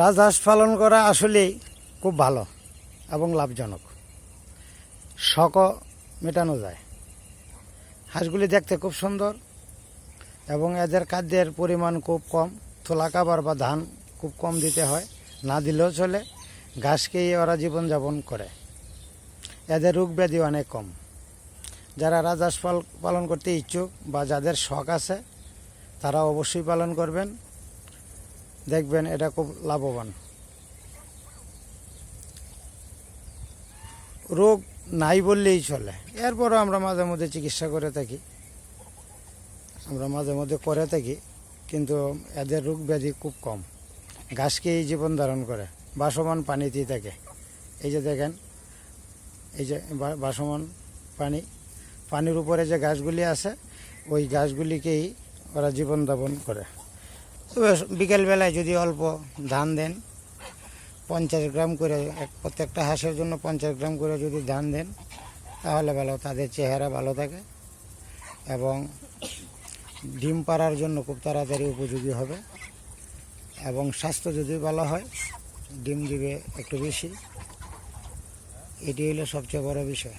রাজহাঁস পালন করা আসলেই খুব ভালো এবং লাভজনক। শখও মেটানো যায়। হাঁসগুলি দেখতে খুব সুন্দর এবং এদের খাদ্যের পরিমাণ খুব কম। তোলা খাবার বা ধান খুব কম দিতে হয়, না দিলেও চলে। ঘাস খেয়ে ওরা জীবনযাপন করে। এদের রোগ ব্যাধি অনেক কম। যারা রাজহাঁস পালন করতে ইচ্ছুক বা যাদের শখ আছে তারা অবশ্যই পালন করবেন, দেখবেন এটা খুব লাভবান। রোগ নাই বললেই চলে। এরপরও আমরা মাঝে মধ্যে চিকিৎসা করে থাকি, কিন্তু এদের রোগ ব্যাধি খুব কম। ঘাস খেয়েই জীবন ধারণ করে, বাসমান পানিতেই থাকে। এই যে দেখেন, এই যে বাসমান পানির উপরে যে গাছগুলি আছে ওই গাছগুলিকেই ওরা জীবন যাপন করে। তবে বিকেলবেলায় যদি অল্প ধান দেন, 50 গ্রাম করে, প্রত্যেকটা হাঁসের জন্য 50 গ্রাম করে যদি ধান দেন তাহলে ভালো, তাদের চেহারা ভালো থাকে এবং ডিম পাড়ার জন্য খুব তাড়াতাড়ি উপযোগী হবে এবং স্বাস্থ্য যদি ভালো হয় ডিম দিবে একটু বেশি। এটি হলো সবচেয়ে বড় বিষয়।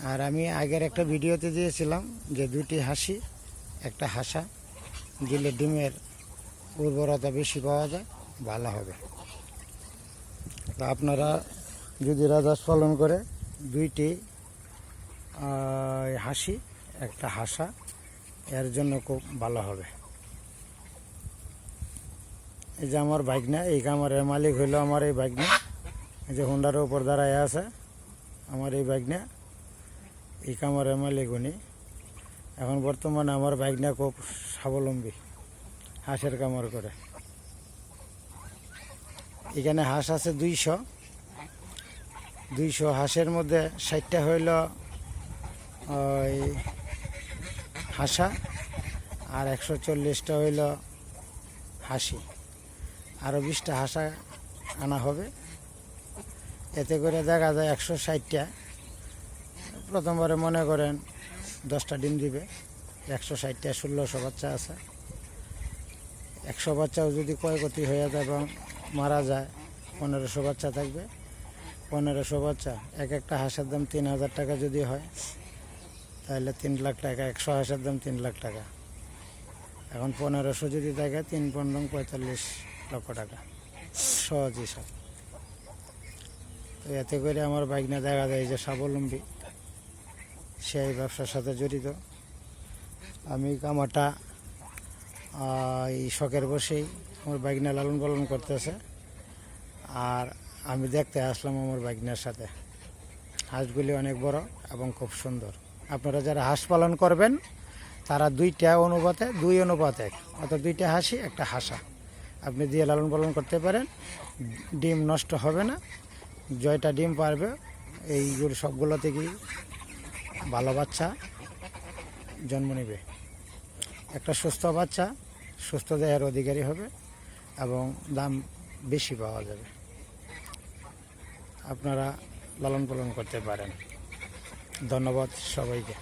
আর আমি আগের একটা ভিডিওতে দিয়েছিলাম যে 2টি হাঁসি একটা হাঁসা দিলে ডিমের উর্বরতা বেশি পাওয়া যায়, ভালো হবে। তা আপনারা যদি রাজহাঁস পালন করে 2টি হাঁসি একটা হাঁসা, এর জন্য খুব ভালো হবে। এই যে আমার ভাগ্না, এই খামারের মালিক হইলো আমার এই ভাগ্না। এই যে হুন্ডার উপর দাঁড়ায় আছে আমার এই ভাগ্না, এই খামারের মালিক উনি। এখন বর্তমানে আমার ভাগ্না খুব স্বাবলম্বী, হাঁসের খামার করে। এখানে হাঁস আছে 200 হাঁসের মধ্যে 60টা হইল ওই হাঁসা আর 140টা হইল হাঁসি। আরও 20টা হাঁসা আনা হবে। এতে করে দেখা যায় 160টা। প্রথমবারে মনে করেন 10টা ডিম দিবে, 160টা 1600 বাচ্চা আছে। 100 বাচ্চাও যদি ক্ষয়ক্ষতি হয়ে যায় এবং মারা যায়, 1500 বাচ্চা থাকবে। 1500 বাচ্চা, এক একটা হাঁসের দাম 3000 টাকা যদি হয় তাহলে 3 লাখ টাকা। 100 হাঁসের দাম 3 লাখ টাকা। এখন 1500 যদি থাকে 3×15 45 লক্ষ টাকা, সহজ হিসাব। তো এতে করে আমার ভাগ্নে দেখা যায় যে স্বাবলম্বী, সেই ব্যবসার সাথে জড়িত। আমি খামারটা এই শখের বসেই আমার ভাগ্নে লালন পালন করতেছে, আর আমি দেখতে আসলাম আমার ভাগ্নের সাথে। হাঁসগুলি অনেক বড় এবং খুব সুন্দর। আপনারা যারা হাঁস পালন করবেন তারা 2:1, অর্থাৎ 2টা হাঁসি একটা হাঁসা আপনি দিয়ে লালন পালন করতে পারেন। ডিম নষ্ট হবে না, জয়টা ডিম পারবে। এইগুলো সবগুলো থেকেই ভালো বাচ্চা জন্ম নেবে। একটা সুস্থ বাচ্চা সুস্থ দেহের অধিকারী হবে এবং দাম বেশি পাওয়া যাবে। আপনারা লালন পালন করতে পারেন। ধন্যবাদ সবাইকে।